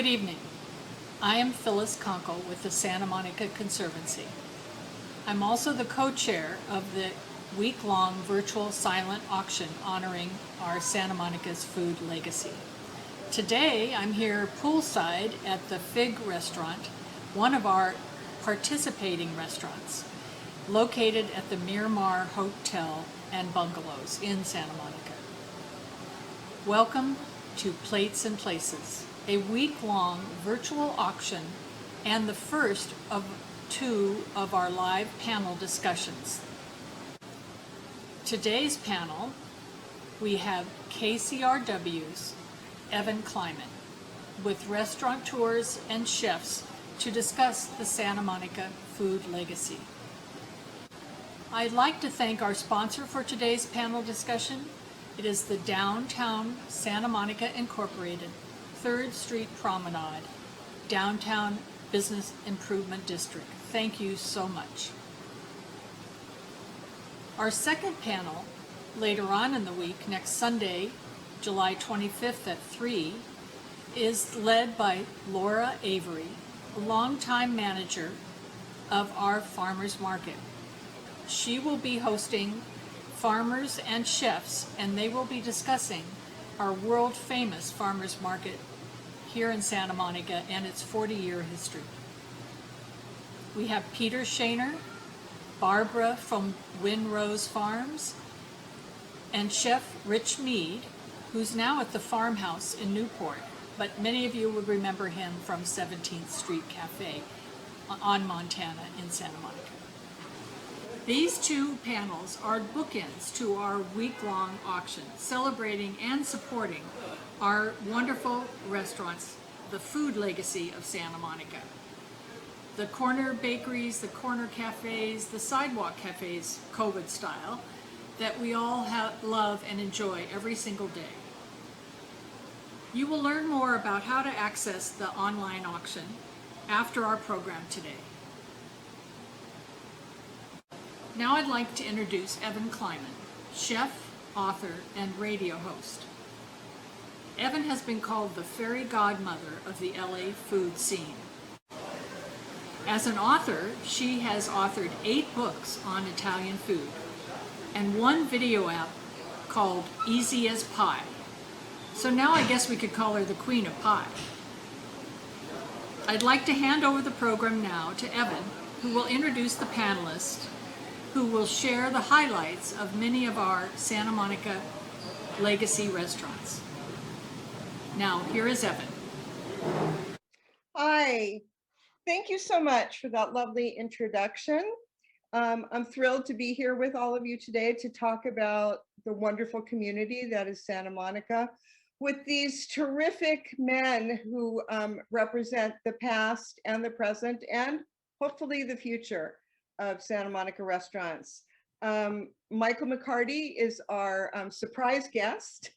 Good evening. I am Phyllis Conkle with the Santa Monica Conservancy. I'm also the co-chair of the week-long virtual silent auction honoring our Santa Monica's food legacy. Today, I'm here poolside at the Fig Restaurant, one of our participating restaurants, located at the Miramar Hotel and Bungalows in Santa Monica. Welcome to Plates and Places, a week-long virtual auction and the first of two of our live panel discussions. Today's panel, we have KCRW's Evan Kleiman with restaurateurs and chefs to discuss the Santa Monica food legacy. I'd like to thank our sponsor for today's panel discussion. It is the Downtown Santa Monica Incorporated 3rd Street Promenade, Downtown Business Improvement District. Thank you so much. Our second panel, later on in the week, next Sunday, July 25th at 3, is led by Laura Avery, a longtime manager of our farmers market. She will be hosting farmers and chefs, and they will be discussing our world-famous farmers market here in Santa Monica and its 40-year history. We have Peter Shaner, Barbara from Windrose Farms, and Chef Rich Mead, who's now at the farmhouse in Newport, but many of you would remember him from 17th Street Cafe on Montana in Santa Monica. These two panels are bookends to our week-long auction, celebrating and supporting our wonderful restaurants, the food legacy of Santa Monica. The corner bakeries, the corner cafes, the sidewalk cafes, COVID style, that we all love and enjoy every single day. You will learn more about how to access the online auction after our program today. Now I'd like to introduce Evan Kleiman, chef, author, and radio host. Evan has been called the fairy godmother of the LA food scene. As an author, she has authored 8 books on Italian food and 1 video app called Easy as Pie. So now I guess we could call her the Queen of Pie. I'd like to hand over the program now to Evan, who will introduce the panelists, who will share the highlights of many of our Santa Monica legacy restaurants. Now, here is Evan. Hi, thank you so much for that lovely introduction. I'm thrilled to be here with all of you today to talk about the wonderful community that is Santa Monica, with these terrific men who represent the past and the present and hopefully the future of Santa Monica restaurants. Michael McCarty is our surprise guest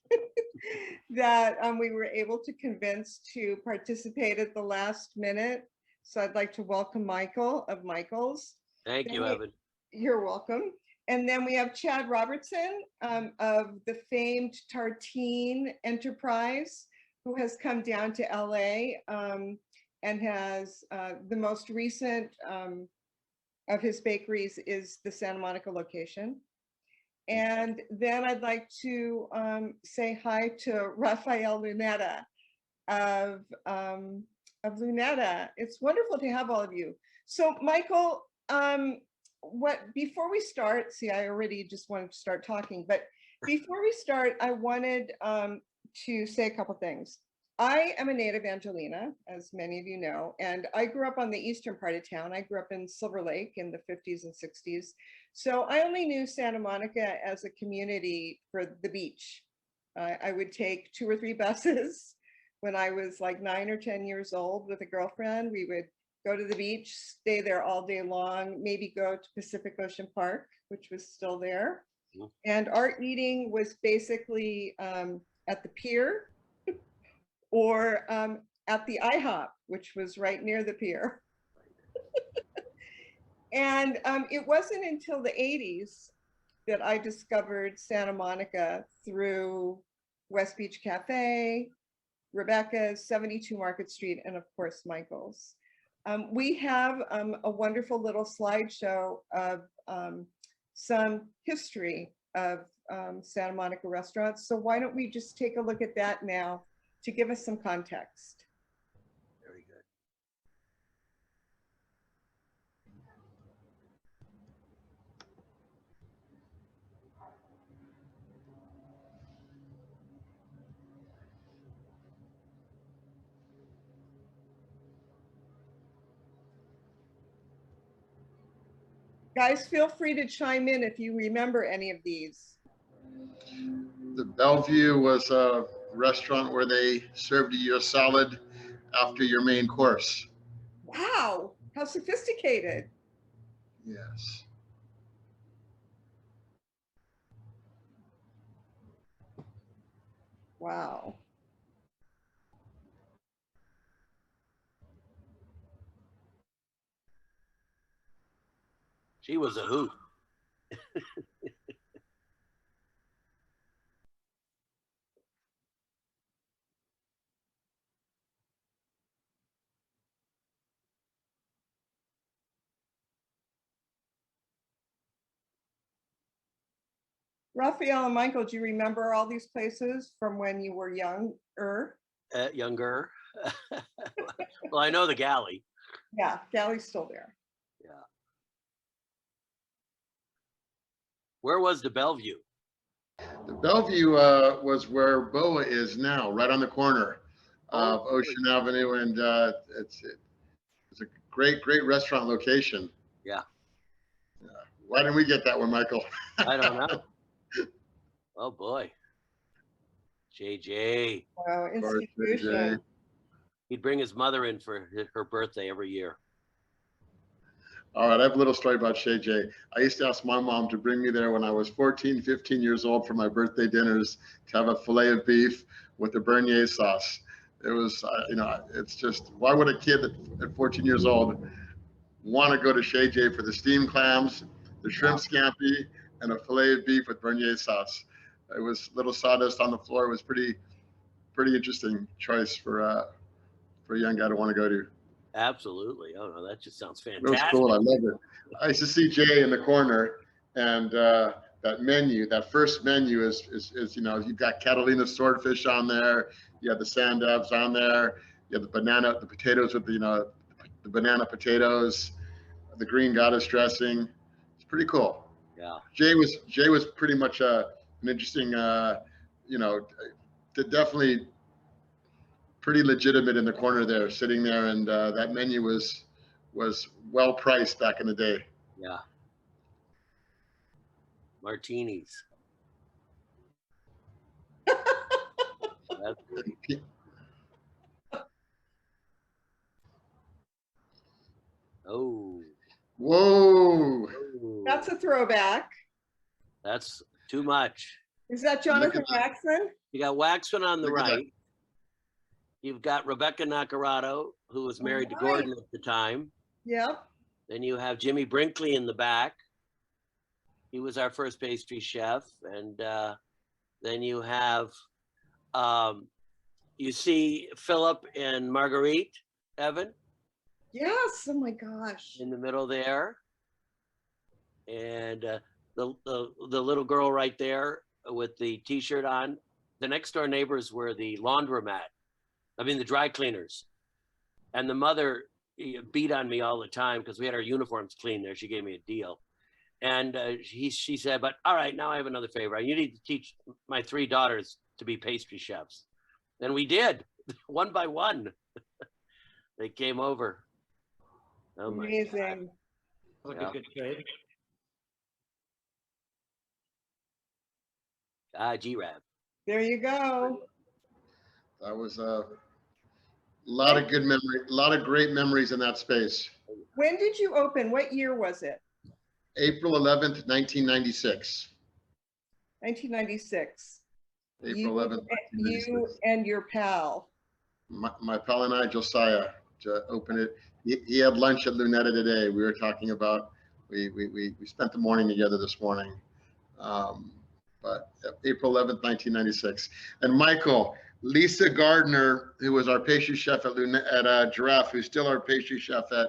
that we were able to convince to participate at the last minute. So I'd like to welcome Michael of Michael's. Thank you, Evan. You're welcome. And then we have Chad Robertson of the famed Tartine enterprise, who has come down to LA and has the most recent of his bakeries is the Santa Monica location. And then I'd like to say hi to Raphael Lunetta of Lunetta. It's wonderful to have all of you. So Michael, before we start, see, I already just wanted to start talking, but before we start, I wanted to say a couple things. I am a native Angelina, as many of you know, and I grew up on the eastern part of town. I grew up in Silver Lake in the 50s and 60s. So I only knew Santa Monica as a community for the beach. I would take 2 or 3 buses when I was like 9 or 10 years old with a girlfriend. We would go to the beach, stay there all day long, maybe go to Pacific Ocean Park, which was still there. And our eating was basically at the pier, or at the IHOP, which was right near the pier. And it wasn't until the 80s that I discovered Santa Monica through West Beach Cafe, Rebecca's, 72 Market Street, and of course, Michael's. We have a wonderful little slideshow of some history of Santa Monica restaurants. So why don't we just take a look at that now to give us some context. Very good. Guys, feel free to chime in if you remember any of these. The Bellevue was a restaurant where they served you a salad after your main course. Wow, how sophisticated. Yes. Wow. She was a hoot. Raphael and Michael, do you remember all these places from when you were younger? Younger. Well, I know the galley. Yeah, Galley's still there. Yeah. Where was the Bellevue? The Bellevue was where Boa is now, right on the corner of Oh, Ocean Avenue, and it's a great restaurant location. Yeah. Why didn't we get that one, Michael? I don't know. Oh boy. JJ. Wow, Of course, institution. He'd bring his mother in for her birthday every year. All right, I have a little story about Shay J. I used to ask my mom to bring me there when I was 14, 15 years old for my birthday dinners to have a filet of beef with the bearnaise sauce. It was, it's just, why would a kid at 14 years old want to go to Shay J for the steamed clams, the shrimp scampi, and a filet of beef with bearnaise sauce? It was little sawdust on the floor. It was pretty interesting choice for a young guy to want to go to. Absolutely. Oh no, that just sounds It was fantastic. cool. I love it. I used to see Jay in the corner, and that menu, that first menu is you've got Catalina swordfish on there. You have the sand dabs on there. You have the potatoes with the banana potatoes, the green goddess dressing. It's pretty cool. Yeah. Jay was pretty much an interesting, definitely pretty legitimate in the corner there, sitting there, and that menu was well priced back in the day. Yeah. Martinis. That's great. Oh. Whoa! That's a throwback. That's too much. Is that Jonathan Waxman? You got Waxman on the Look at that. right. You've got Rebecca Nacarado, who was married to Right. Gordon at the time. Yep. Then you have Jimmy Brinkley in the back. He was our first pastry chef. And then you have, you see Philip and Marguerite, Evan, Yes. Oh my gosh. in the middle there. And the little girl right there with the t-shirt on. The next door neighbors were the the dry cleaners. And the mother beat on me all the time because we had our uniforms cleaned there. She gave me a deal. And she said, but all right, now I have another favor. You need to teach my 3 daughters to be pastry chefs. And we did, one by one. They came over. Oh my God. Amazing. Look Yeah. a good trade. G-Rab. There you go. That was a lot of good memory, a lot of great memories in that space. When did you open? What year was it? April 11th, 1996. 1996. April 11th, You 1996. and your pal. My pal and I, Josiah, to open it. He had lunch at Lunetta today. We were talking about, we spent the morning together this morning. But April 11th, 1996. And Michael, Lisa Gardner, who was our pastry chef at Giraffe, who's still our pastry chef at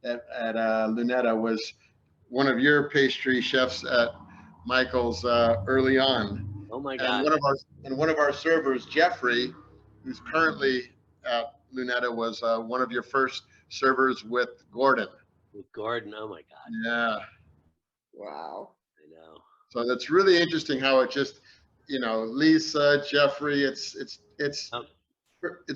Lunetta, was one of your pastry chefs at Michael's early on. Oh my And God. one of our servers, Jeffrey, who's currently at Lunetta, was one of your first servers with Gordon. With Gordon. Oh my God. Yeah. Wow. I know. So that's really interesting how it just, you know, Lisa, Jeffrey, it's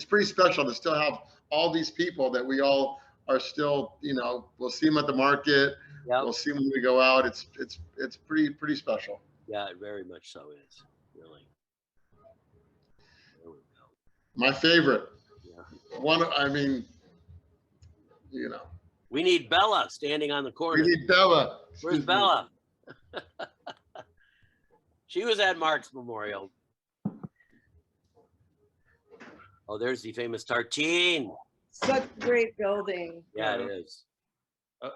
pretty special to still have all these people that we all are still, you know, we'll see them at the market. Yep. We'll see them when we go out. It's pretty special. Yeah, it very much so is. Really. There we go. My favorite. Yeah. I mean, you know. We need Bella standing on the corner. We need Bella. Where's Bella? She was at Mark's memorial. Oh, there's the famous Tartine. Such a great building. Yeah, it is.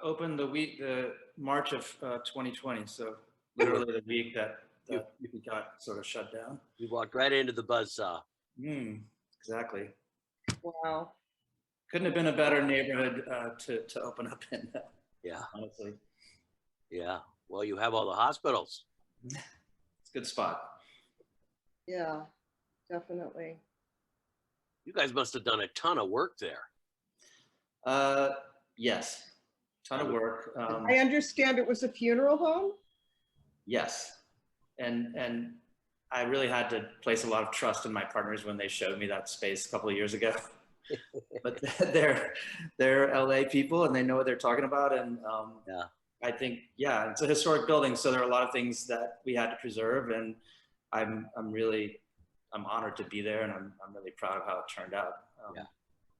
Opened the March of 2020, so literally the week that we got sort of shut down. We walked right into the buzzsaw. Exactly. Wow. Couldn't have been a better neighborhood to open up in. Yeah. Honestly. Yeah. Well, you have all the hospitals. It's a good spot. Yeah, definitely. You guys must have done a ton of work there. Yes. Ton of work. I understand it was a funeral home? Yes. And I really had to place a lot of trust in my partners when they showed me that space a couple of years ago. But they're LA people and they know what they're talking about. And Yeah. I think, yeah, it's a historic building. So there are a lot of things that we had to preserve. And I'm honored to be there. And I'm really proud of how it turned out. Yeah.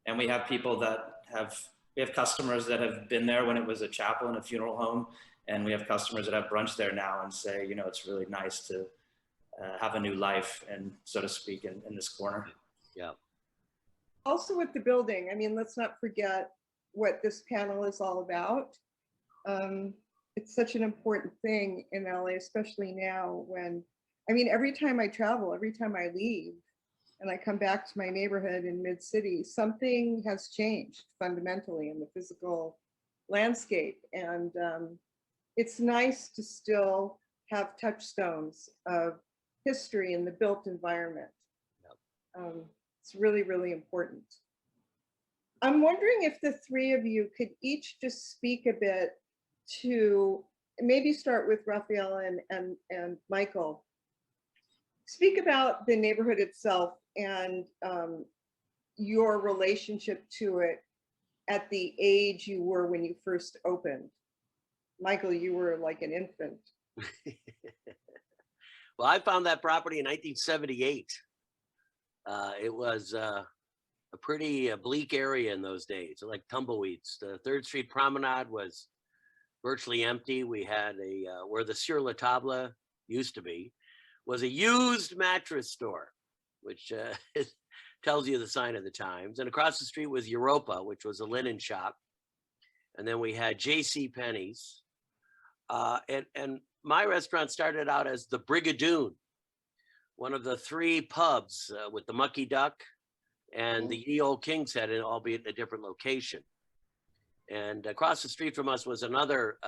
And we have people that we have customers that have been there when it was a chapel and a funeral home. And we have customers that have brunch there now and say, you know, it's really nice to have a new life, and so to speak, in this corner. Yeah. Also with the building, I mean, let's not forget what this panel is all about. It's such an important thing in LA, especially now when, I mean, every time I travel, every time I leave and I come back to my neighborhood in mid-city, something has changed fundamentally in the physical landscape. And it's nice to still have touchstones of history in the built environment. Yep. It's really, really important. I'm wondering if the three of you could each just speak a bit to, maybe start with Raphael and Michael. Speak about the neighborhood itself and your relationship to it at the age you were when you first opened. Michael, you were like an infant. Well, I found that property in 1978. It was a pretty bleak area in those days, like tumbleweeds. The 3rd Street Promenade was virtually empty. We had where the Sur La Table used to be, was a used mattress store, which tells you the sign of the times. And across the street was Europa, which was a linen shop. And then we had J.C. Penney's. And my restaurant started out as the Brigadoon, one of the 3 pubs with the Mucky Duck and the Ye Old King's Head, albeit in a different location. And across the street from us was another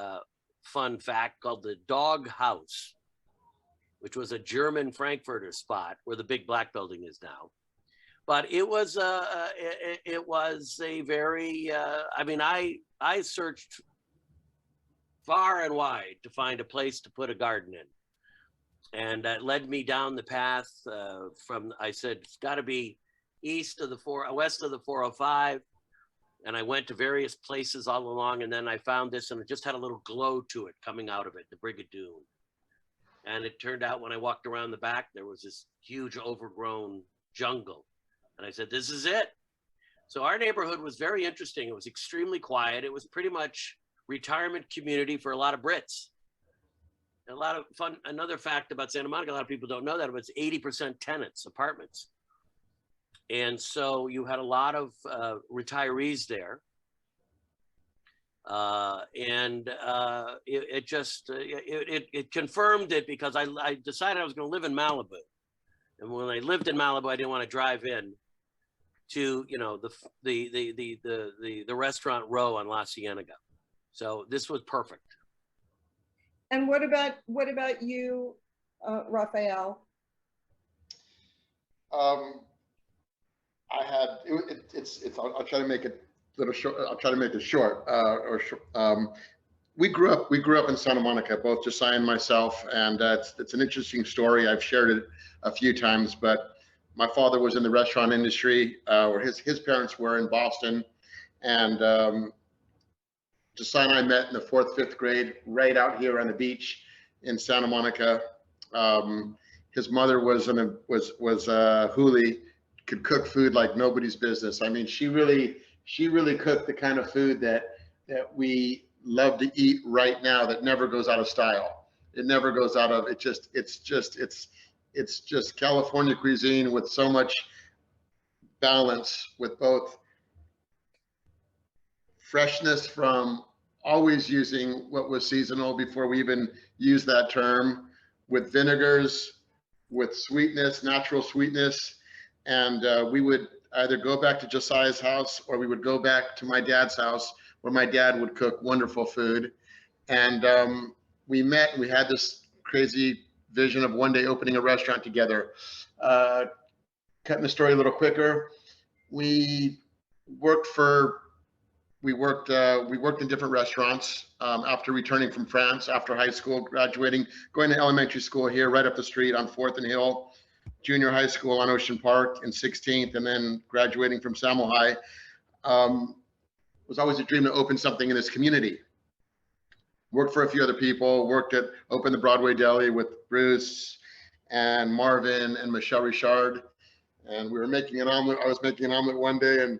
fun fact called the Dog House, which was a German Frankfurter spot where the big black building is now. But it was a very, I mean, I searched far and wide to find a place to put a garden in. And that led me down the path I said, it's got to be west of the 405. And I went to various places all along, and then I found this, and it just had a little glow to it coming out of it, the Brigadoon. And it turned out when I walked around the back, there was this huge overgrown jungle. And I said, this is it. So our neighborhood was very interesting. It was extremely quiet. It was pretty much retirement community for a lot of Brits. And a lot of fun. Another fact about Santa Monica, a lot of people don't know that, but it's 80% tenants, apartments. And so you had a lot of retirees there. It confirmed it, because I decided I was going to live in Malibu. And when I lived in Malibu, I didn't want to drive in to, you know, the restaurant row on La Cienega. So this was perfect. And what about you, Raphael? I had I'll try to make it a little short. I'll try to make it short. We grew up in Santa Monica, both Josiah and myself, and it's an interesting story. I've shared it a few times, but my father was in the restaurant industry, or his parents were in Boston, and Josiah and I met in the 4th, 5th grade, right out here on the beach in Santa Monica. His mother was a hoolie, could cook food like nobody's business. I mean, she really cooked the kind of food that we love to eat right now, that never goes out of style. It never goes out of, it's just California cuisine with so much balance, with both freshness from always using what was seasonal before we even used that term, with vinegars, with sweetness, natural sweetness. And we would either go back to Josiah's house, or we would go back to my dad's house, where my dad would cook wonderful food. And we met, and we had this crazy vision of one day opening a restaurant together. Cutting the story a little quicker, we worked in different restaurants after returning from France, after high school, graduating, going to elementary school here right up the street on 4th and Hill, junior high school on Ocean Park in 16th, and then graduating from Samuel High. It was always a dream to open something in this community. Worked for a few other people, opened the Broadway Deli with Bruce and Marvin and Michelle Richard. And we were making an omelet. I was making an omelet one day and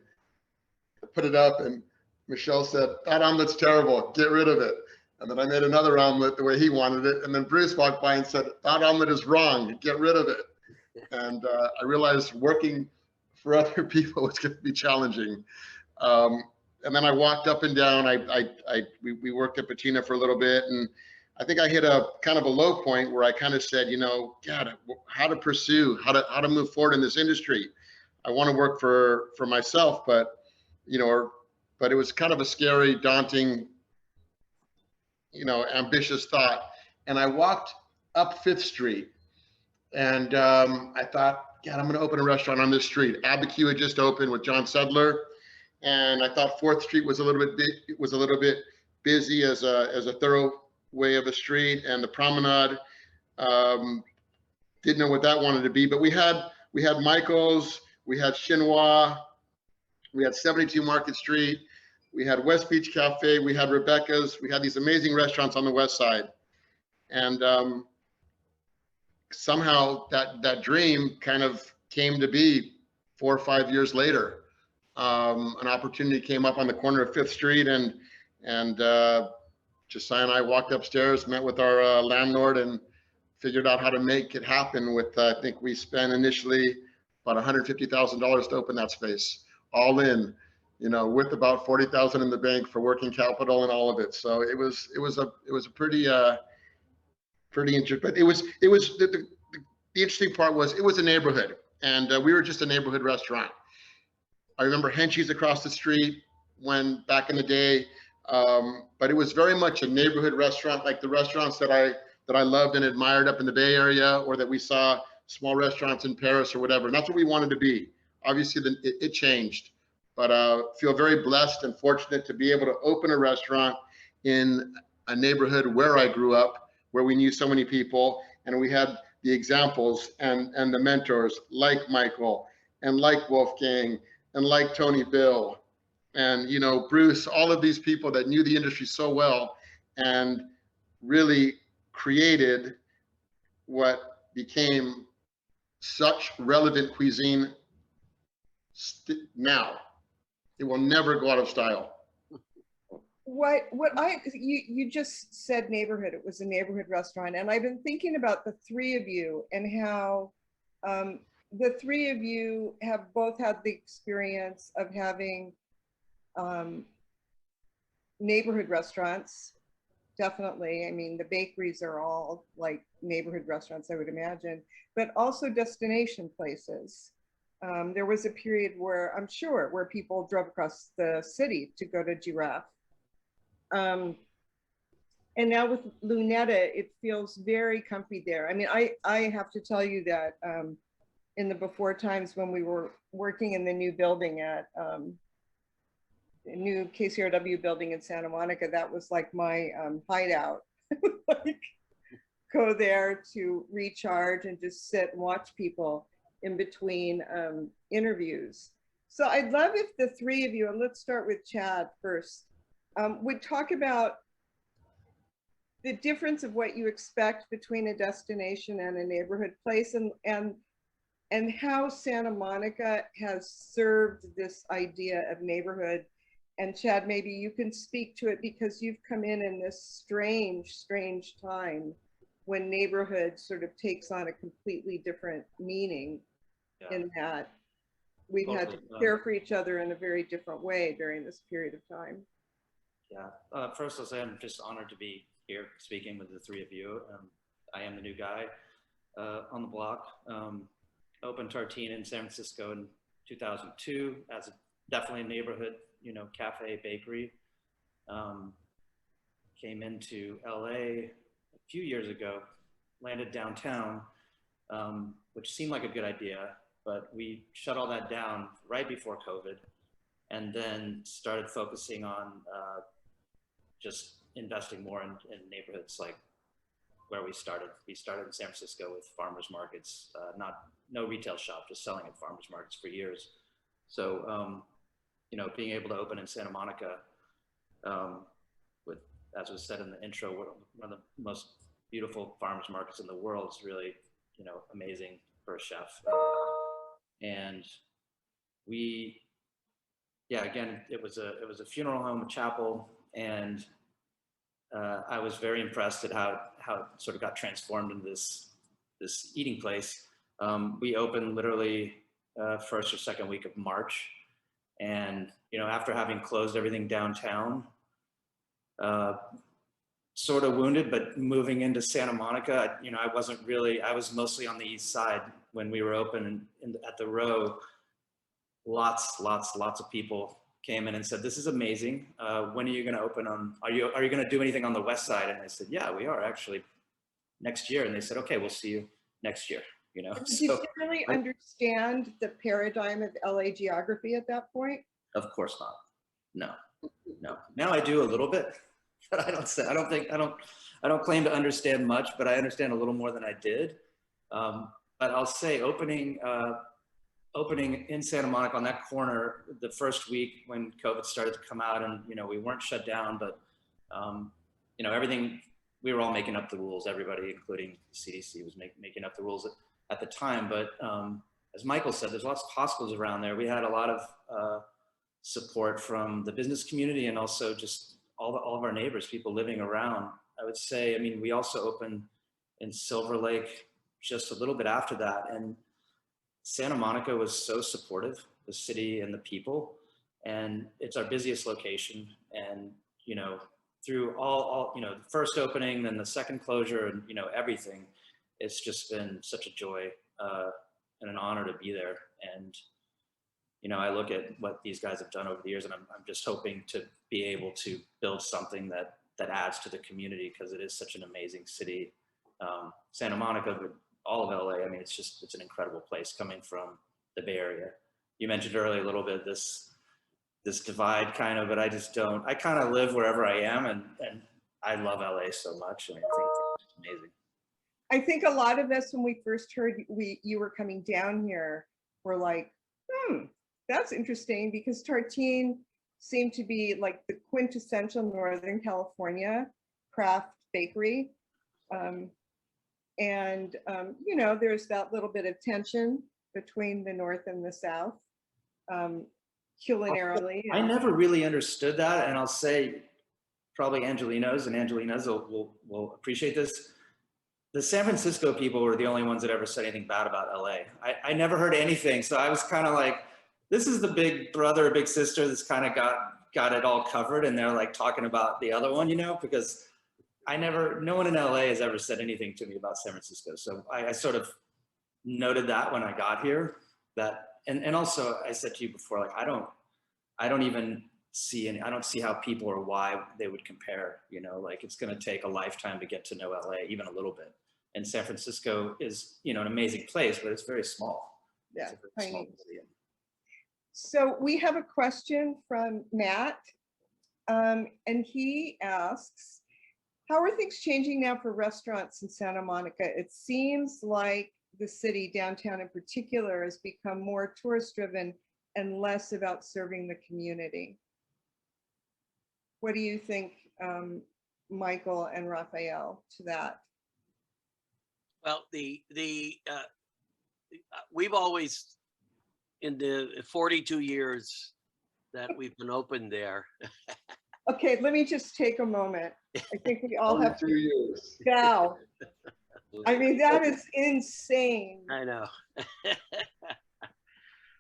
I put it up, and Michelle said, "That omelet's terrible, get rid of it." And then I made another omelet the way he wanted it. And then Bruce walked by and said, "That omelet is wrong, get rid of it." And I realized working for other people was going to be challenging. And then I walked up and down. We worked at Patina for a little bit, and I think I hit a kind of a low point where I kind of said, you know, God, how to move forward in this industry. I want to work for myself, but it was kind of a scary, daunting, ambitious thought. And I walked up 5th Street, and I thought, God, I'm going to open a restaurant on this street. Abiquiu had just opened with John Sedler. And I thought 4th Street was a little bit busy as a thorough way of a street, and the promenade, didn't know what that wanted to be. But we had Michael's, we had Chinois, we had 72 Market Street, we had West Beach Cafe, we had Rebecca's, we had these amazing restaurants on the west side. And somehow that dream kind of came to be 4 or 5 years later. An opportunity came up on the corner of 5th Street, and Josiah and I walked upstairs, met with our landlord, and figured out how to make it happen. With I think we spent initially about $150,000 to open that space, all in, with about $40,000 in the bank for working capital and all of it. So it was a pretty interesting. But it was the interesting part was it was a neighborhood, and we were just a neighborhood restaurant. I remember Henschie's across the street when back in the day, but it was very much a neighborhood restaurant, like the restaurants that I loved and admired up in the Bay Area, or that we saw small restaurants in Paris or whatever. And that's what we wanted to be. Obviously, it changed, but feel very blessed and fortunate to be able to open a restaurant in a neighborhood where I grew up, where we knew so many people, and we had the examples and the mentors like Michael and like Wolfgang and like Tony Bill and, Bruce, all of these people that knew the industry so well and really created what became such relevant cuisine now. It will never go out of style. You just said neighborhood. It was a neighborhood restaurant. And I've been thinking about the three of you and how the three of you have both had the experience of having neighborhood restaurants definitely. I mean, the bakeries are all like neighborhood restaurants, I would imagine, but also destination places. There was a period where I'm sure where people drove across the city to go to Giraffe. Um, and now with Lunetta, it feels very comfy there. I mean, I have to tell you that in the before times when we were working in the new building at the new KCRW building in Santa Monica, that was like my hideout. Like, go there to recharge and just sit and watch people in between interviews. So I'd love if the three of you, and let's start with Chad first, would talk about the difference of what you expect between a destination and a neighborhood place, and how Santa Monica has served this idea of neighborhood. And Chad, maybe you can speak to it because you've come in this strange time when neighborhood sort of takes on a completely different meaning, in that we've had to care for each other in a very different way during this period of time. Yeah, first I'll say I'm just honored to be here speaking with the three of you. I am the new guy on the block. Opened Tartine in San Francisco in 2002 as definitely a neighborhood, cafe, bakery. Came into LA a few years ago, landed downtown, which seemed like a good idea, but we shut all that down right before COVID, and then started focusing on just investing more in neighborhoods like where we started. We started in San Francisco with farmers markets, no retail shop, just selling at farmers markets for years. So, being able to open in Santa Monica, with, as was said in the intro, one of the most beautiful farmers markets in the world is really, amazing for a chef. And again, it was a funeral home, a chapel, and I was very impressed at how it sort of got transformed into this eating place. We opened literally first or second week of March, and after having closed everything downtown, sort of wounded, but moving into Santa Monica, I was mostly on the east side when we were open, and at the Row, lots of people came in and said, "This is amazing. When are you going to open are you going to do anything on the west side?" And I said, "Yeah, we are actually next year." And they said, "Okay, we'll see you next year." Did you really understand the paradigm of LA geography at that point? Of course not. No. Now I do a little bit, but I don't claim to understand much, but I understand a little more than I did. But I'll say opening in Santa Monica on that corner the first week when COVID started to come out, and we weren't shut down, but everything, we were all making up the rules. Everybody, including the CDC, was making up the rules at the time. But as Michael said, there's lots of hospitals around there. We had a lot of support from the business community, and also just all of our neighbors, people living around. I would say, we also opened in Silver Lake just a little bit after that, and Santa Monica was so supportive, the city and the people, and it's our busiest location. And through all the first opening, then the second closure, and everything, it's just been such a joy and an honor to be there. And I look at what these guys have done over the years, and I'm just hoping to be able to build something that adds to the community, because it is such an amazing city. Santa Monica, but all of LA, it's an incredible place coming from the Bay Area. You mentioned earlier a little bit this divide kind of, but I kind of live wherever I am, and I love LA so much, and I think it's amazing. I think a lot of us, when we first heard you were coming down here, were like, that's interesting, because Tartine seemed to be like the quintessential Northern California craft bakery. There's that little bit of tension between the North and the South, culinarily. I never really understood that, and I'll say, probably Angelinos will appreciate this. The San Francisco people were the only ones that ever said anything bad about LA. I never heard anything, so I was kind of like, this is the big brother, big sister that's kind of got it all covered, and they're like talking about the other one, because no one in LA has ever said anything to me about San Francisco. So I sort of noted that when I got here, and also I said to you before, like, I don't see how people or why they would compare, like it's going to take a lifetime to get to know LA, even a little bit. And San Francisco is, an amazing place, but it's very small. Yeah, It's a very small tiny. city. So we have a question from Matt, and he asks, how are things changing now for restaurants in Santa Monica? It seems like the city, downtown in particular, has become more tourist driven and less about serving the community. What do you think, Michael and Raphael, to that? Well, we've always, in the 42 years that we've been open there. Okay, let me just take a moment. I think we all have to 2 years. bow. I mean, that is insane. I know.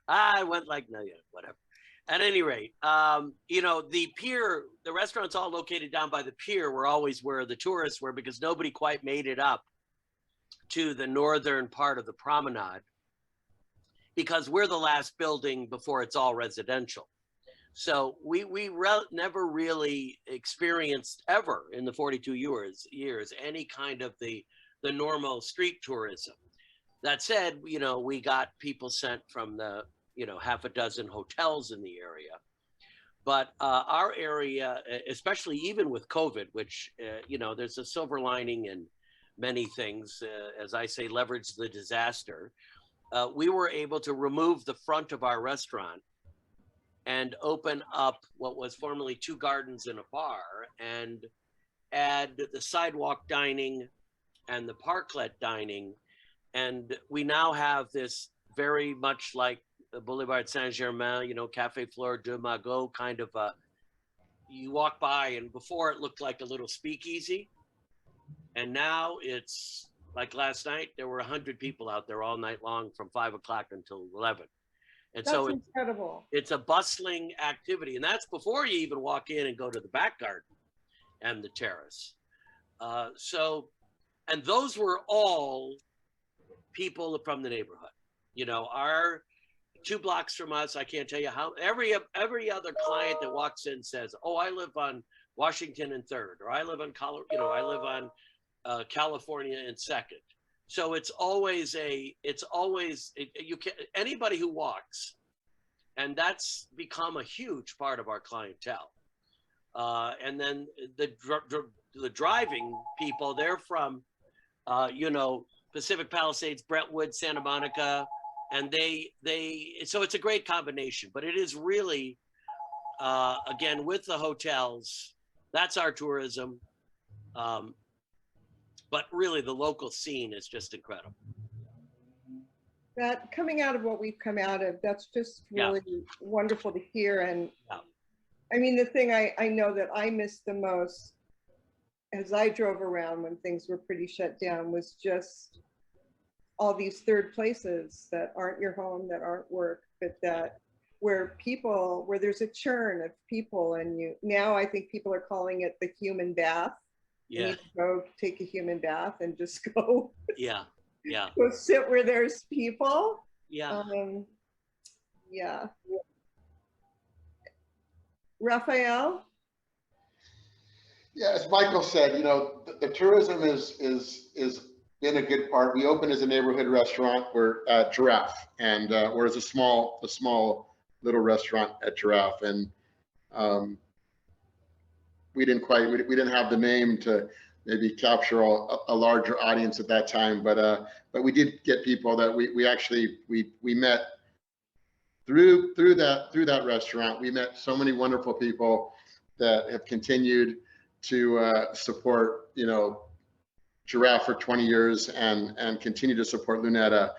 I went like, no, yeah, whatever. At any rate, the pier, the restaurants all located down by the pier were always where the tourists were, because nobody quite made it up to the northern part of the promenade, because we're the last building before it's all residential. So we never really experienced ever in the 42 years any kind of the normal street tourism. That said, we got people sent from the half a dozen hotels in the area. But our area, especially even with COVID, which, there's a silver lining in many things, as I say, leverage the disaster. We were able to remove the front of our restaurant and open up what was formerly 2 gardens and a bar, and add the sidewalk dining and the parklet dining. And we now have this very much like the Boulevard Saint-Germain, Café Fleur de Magot kind of you walk by, and before it looked like a little speakeasy. And now it's like last night, there were 100 people out there all night long from 5 o'clock until 11. And That's so incredible. it's a bustling activity. And that's before you even walk in and go to the back garden and the terrace. And those were all people from the neighborhood. Our 2 blocks from us, I can't tell you how, every other client that walks in says, oh, I live on Washington and 3rd, or I live on I live on California and 2nd. So anybody who walks, and that's become a huge part of our clientele. And then the driving people, they're from, Pacific Palisades, Brentwood, Santa Monica, and so it's a great combination. But it is really, again, with the hotels, that's our tourism. But really, the local scene is just incredible. That coming out of what we've come out of, that's just really wonderful to hear. And I mean, the thing I know that I missed the most as I drove around when things were pretty shut down was just all these third places that aren't your home, that aren't work, but that where there's a churn of people. And now I think people are calling it the human bath. Yeah. You go take a human bath and just go. Yeah. Go sit where there's people. Yeah. Yeah. Raphael? Yeah, as Michael said, the tourism is been a good part. We opened as a neighborhood restaurant. We're at Giraffe, and we're as a small little restaurant at Giraffe, and we didn't have the name to maybe capture a larger audience at that time, but we did get people that we met through that restaurant. We met so many wonderful people that have continued to support Giraffe for 20 years and continue to support Lunetta.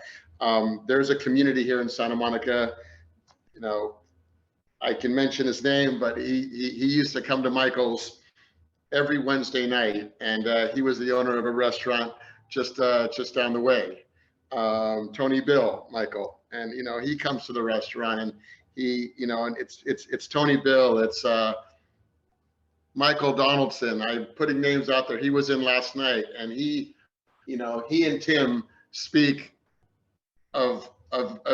There's a community here in Santa Monica. I can mention his name, but he used to come to Michael's every Wednesday night, and he was the owner of a restaurant just down the way. Tony Bill, Michael, and he comes to the restaurant, and and it's Tony Bill, it's Michael Donaldson. I'm putting names out there. He was in last night, and he and Tim speak of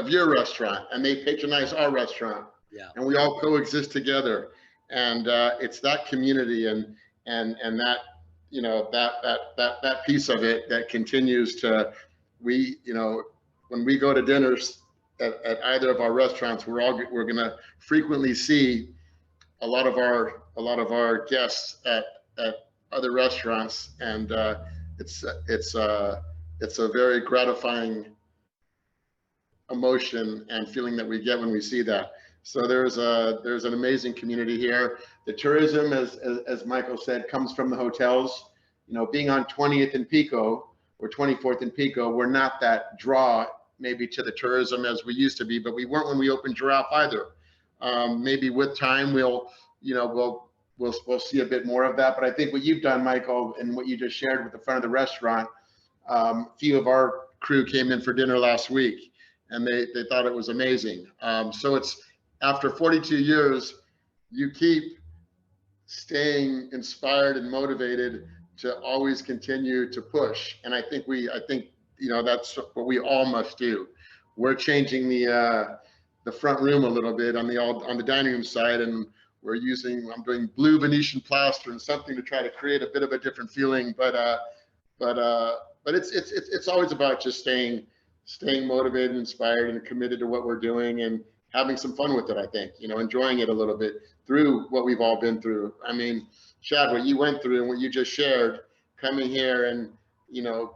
your restaurant, and they patronize our restaurant. Yeah. And we all coexist together. And it's that community and that, that piece of it that continues to, when we go to dinners at either of our restaurants, we're gonna frequently see a lot of our guests at other restaurants, and it's a very gratifying emotion and feeling that we get when we see that. So there's an amazing community here. The tourism, as Michael said, comes from the hotels. Being on 20th and Pico or 24th and Pico, we're not that draw maybe to the tourism as we used to be, but we weren't when we opened Giraffe either. Maybe with time we'll see a bit more of that. But I think what you've done, Michael, and what you just shared with the front of the restaurant, a few of our crew came in for dinner last week, and they thought it was amazing. So it's after 42 years, you keep staying inspired and motivated to always continue to push. And I think that's what we all must do. We're changing the front room a little bit on the dining room side, and I'm doing blue Venetian plaster and something to try to create a bit of a different feeling. But it's always about just staying motivated, inspired, and committed to what we're doing and having some fun with it. I think, enjoying it a little bit through what we've all been through. I mean, Chad, what you went through and what you just shared, coming here and,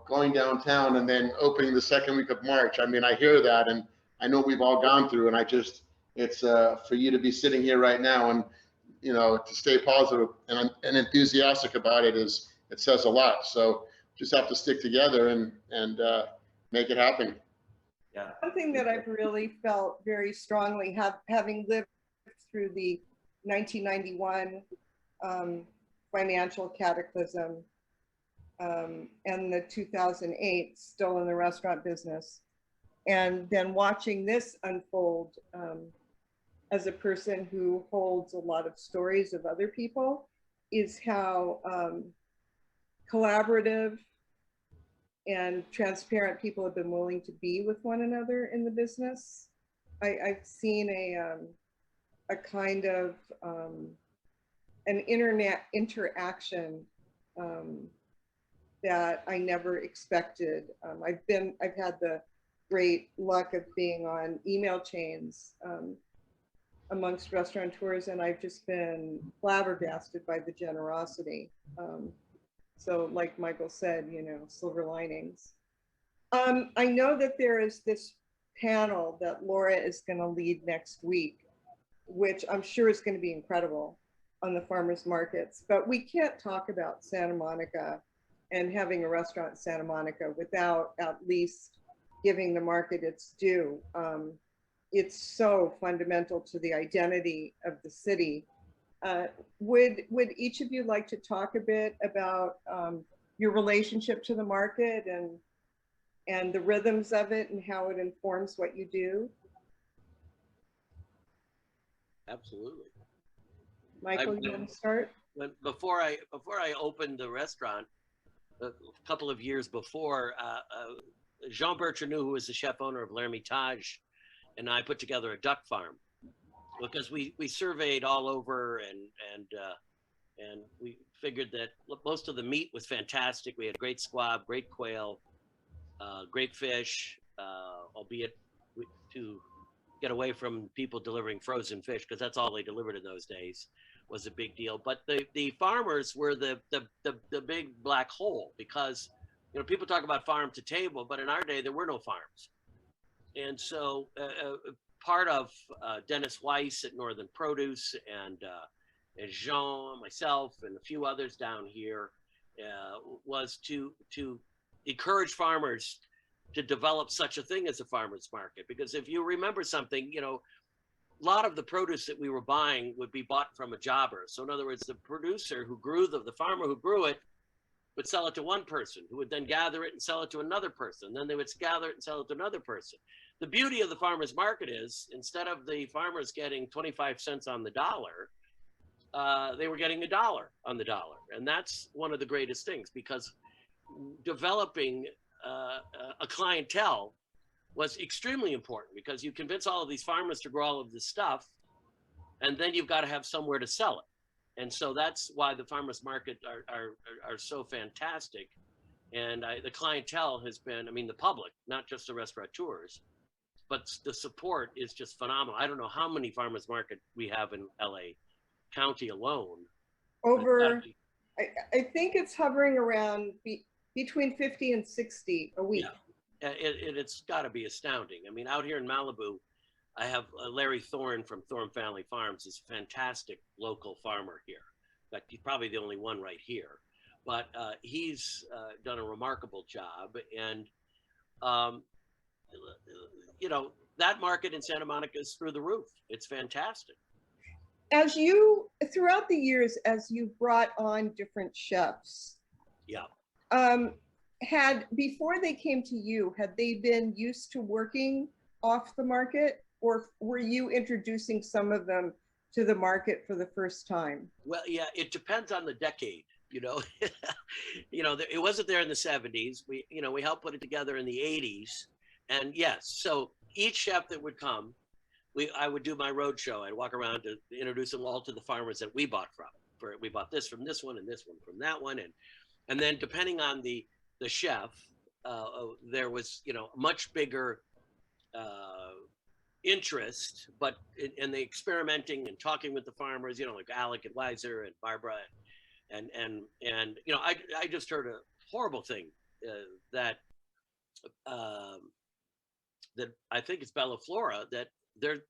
going downtown and then opening the second week of March. I mean, I hear that, and I know we've all gone through, and it's for you to be sitting here right now and, to stay positive and enthusiastic about it it says a lot. So just have to stick together and make it happen. Yeah. Something that I've really felt very strongly, having lived through the 1991 financial cataclysm and the 2008, still in the restaurant business, and then watching this unfold as a person who holds a lot of stories of other people, is how collaborative and transparent people have been willing to be with one another in the business. I've seen a kind of an internet interaction that I never expected. I've had the great luck of being on email chains amongst restaurateurs, and I've just been flabbergasted by the generosity. So like Michael said, silver linings. I know that there is this panel that Laura is going to lead next week, which I'm sure is going to be incredible, on the farmers markets. But we can't talk about Santa Monica and having a restaurant in Santa Monica without at least giving the market its due. It's so fundamental to the identity of the city. Would each of you like to talk a bit about your relationship to the market and the rhythms of it and how it informs what you do? Absolutely. Michael, you want to start? Before I opened the restaurant, a couple of years before, Jean Bertrand, who was the chef owner of L'Ermitage, and I put together a duck farm, because we surveyed all over and we figured that most of the meat was fantastic. We had great squab, great quail, great fish, albeit to get away from people delivering frozen fish, because that's all they delivered in those days, was a big deal. But the farmers were the big black hole, because people talk about farm to table, but in our day there were no farms. And so part of Dennis Weiss at Northern Produce and Jean, myself, and a few others down here was to encourage farmers to develop such a thing as a farmer's market. Because if you remember something, a lot of the produce that we were buying would be bought from a jobber. So in other words, the producer who grew the farmer who grew it would sell it to one person, who would then gather it and sell it to another person. Then they would gather it and sell it to another person. The beauty of the farmer's market is, instead of the farmers getting 25 cents on the dollar, they were getting $1 on the dollar. And that's one of the greatest things, because developing a clientele was extremely important, because you convince all of these farmers to grow all of this stuff, and then you've got to have somewhere to sell it. And so that's why the farmers market are so fantastic. And the clientele has been, I mean, the public, not just the restaurateurs, but the support is just phenomenal. I don't know how many farmers market we have in LA County alone. Over, I think it's hovering around between 50 and 60 a week. Yeah, it's got to be astounding. I mean, out here in Malibu, I have Larry Thorne from Thorne Family Farms, is a fantastic local farmer here. In fact, he's probably the only one right here. But he's done a remarkable job. And, you know, that market in Santa Monica is through the roof. It's fantastic. As you, throughout the years, as you brought on different chefs, Yeah. Before they came to you, had they been used to working off the market, or were you introducing some of them to the market for the first time? Well, yeah, it depends on the decade. You know, it wasn't there in the 70s. We helped put it together in the 80s. And yes, so each chef that would come, I would do my road show. I'd walk around to introduce them all to the farmers that we bought from. We bought this from this one and this one from that one. And then depending on the chef, there was, much bigger interest, but in the experimenting and talking with the farmers, like Alec and Weiser and Barbara and I just heard a horrible thing that I think it's Bella Flora,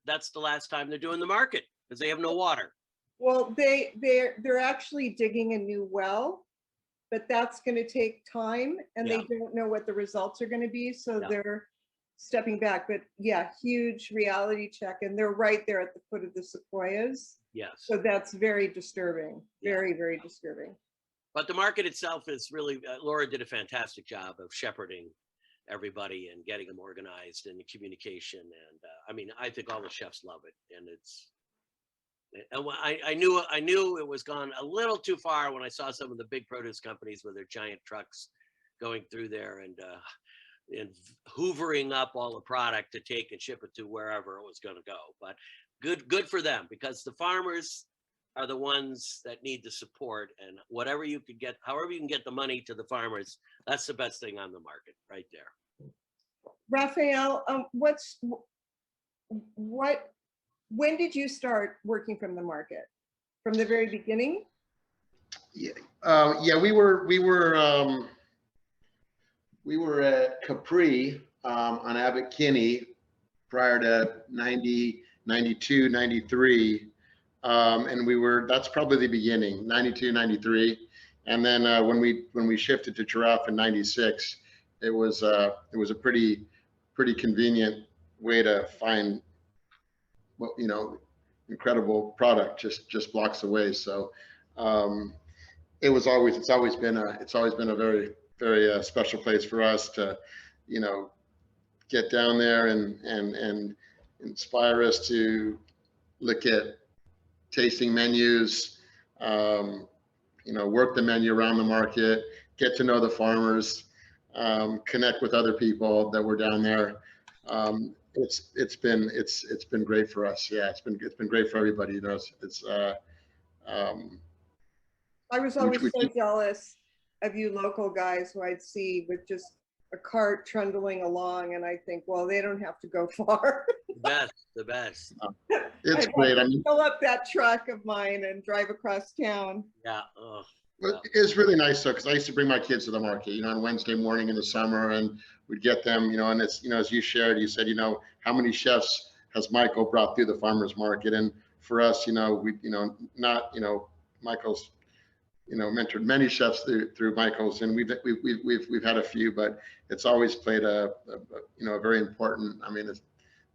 that's the last time they're doing the market because they have no water. Well, they're actually digging a new well, but that's going to take time, and they don't know what the results are going to be, so they're stepping back. But yeah, huge reality check, and they're right there at the foot of the sequoias. Yes. So that's very disturbing, very, very disturbing. But the market itself is really, Laura did a fantastic job of shepherding everybody and getting them organized and the communication. And I mean, I think all the chefs love it. And I knew it was gone a little too far when I saw some of the big produce companies with their giant trucks going through there and hoovering up all the product to take and ship it to wherever it was going to go. But good for them, because the farmers are the ones that need the support, and however you can get the money to the farmers, that's the best thing on the market right there. Raphael, when did you start working from the market? From the very beginning? Yeah, we were at Capri on Abbot Kinney prior to 90, 92, 93. And that's probably the beginning, 92, 93. And then when we shifted to Giraffe in 96, it was a pretty pretty way to find, incredible product just blocks away. So it's always been a very, very special place for us to, get down there and inspire us to look at tasting menus, work the menu around the market, get to know the farmers, connect with other people that were down there. It's been great for us. Yeah, it's been great for everybody. I was always so jealous of you local guys who I'd see with just a cart trundling along, and I think, well, they don't have to go far. The best. It's great. I mean, fill up that truck of mine and drive across town. Yeah. It's really nice though, because I used to bring my kids to the market, on Wednesday morning in the summer, and we'd get them, and it's, as you shared, you said, how many chefs has Michael brought through the farmers market? And for us, Michael's, mentored many chefs through Michael's, and we've had a few, but it's always played a very important, it's,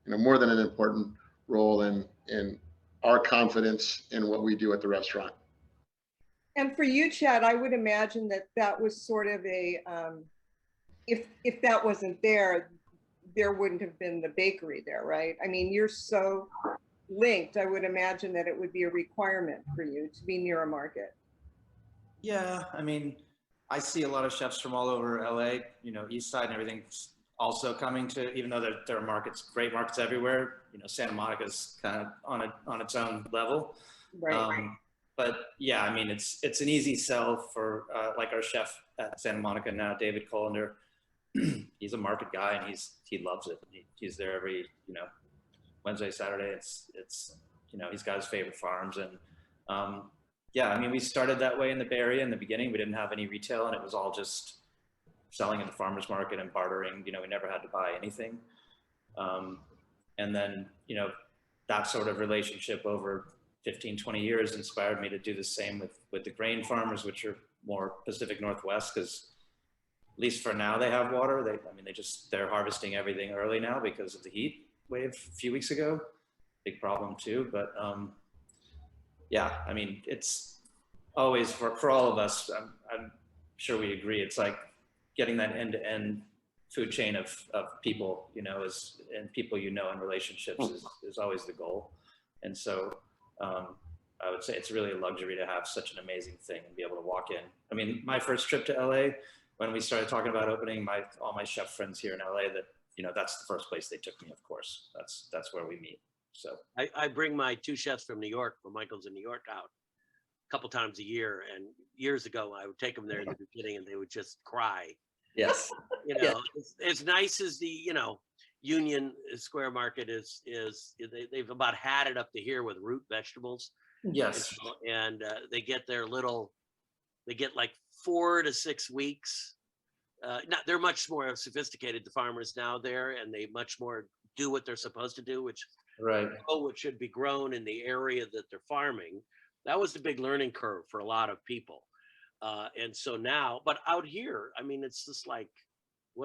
more than an important role in our confidence in what we do at the restaurant. And for you, Chad, I would imagine that was sort of a, if that wasn't there, there wouldn't have been the bakery there, right? I mean, you're so linked, I would imagine that it would be a requirement for you to be near a market. Yeah, I mean, I see a lot of chefs from all over LA, East Side and everything's also coming to, even though there are markets, great markets everywhere, Santa Monica's kind of on its own level. Right. But yeah, I mean, it's an easy sell for like our chef at Santa Monica now, David Colander. He's a market guy and he loves it. He's there every, Wednesday, Saturday. It's he's got his favorite farms. And yeah, I mean, we started that way in the Bay Area in the beginning. We didn't have any retail and it was all just selling at the farmer's market and bartering. We never had to buy anything. And then, that sort of relationship over 15, 20 years inspired me to do the same with the grain farmers, which are more Pacific Northwest, because at least for now they have water. They're harvesting everything early now because of the heat wave a few weeks ago. Big problem too. But yeah, I mean, it's always for all of us, I'm sure we agree. It's like getting that end-to-end food chain of people, and people, and relationships is always the goal. And so I would say it's really a luxury to have such an amazing thing and be able to walk in. I mean, my first trip to LA, when we started talking about opening, all my chef friends here in LA, that that's the first place they took me. Of course, that's where we meet. So I bring my two chefs from New York, from Michael's in New York, out a couple times a year. And years ago, I would take them there in the beginning, and they would just cry. yes, As nice as the Union Square Market is, they've about had it up to here with root vegetables. yes, and they get like 4 to 6 weeks. They're much more sophisticated, the farmers now there, and they much more do what they're supposed to do, which should be grown in the area that they're farming. That was the big learning curve for a lot of people. And so now, but out here, I mean, it's just like,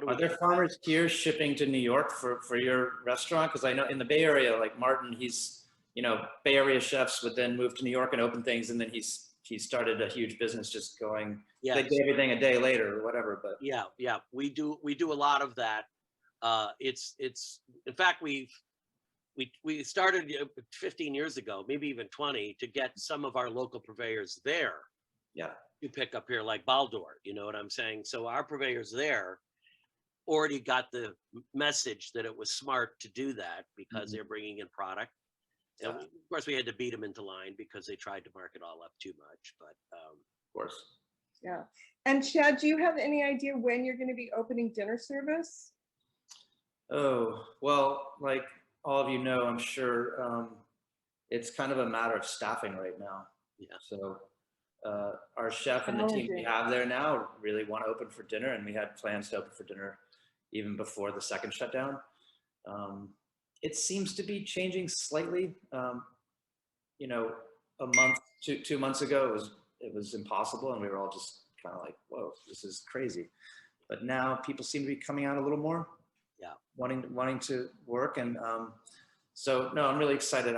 are there farmers here shipping to New York for your restaurant? Because I know in the Bay Area, like Martin, he's, Bay Area chefs would then move to New York and open things, and then he started a huge business just going, they do everything a day later or whatever. But yeah, we do a lot of that. It's in fact, we started 15 years ago, maybe even 20, to get some of our local purveyors there. Yeah. To pick up here, like Baldor, you know what I'm saying? So our purveyors there already got the message that it was smart to do that because they're bringing in product. And of course, we had to beat them into line because they tried to mark it all up too much. But of course. Yeah. And Chad, do you have any idea when you're going to be opening dinner service? Oh, well, like all of you know, I'm sure it's kind of a matter of staffing right now. Yeah. So our chef and the team we have there now really want to open for dinner, and we had plans to open for dinner even before the second shutdown. It seems to be changing slightly. A month, 2 months ago, it was impossible, and we were all just kind of like, whoa, this is crazy. But now people seem to be coming out a little more, wanting to work, and so no, I'm really excited.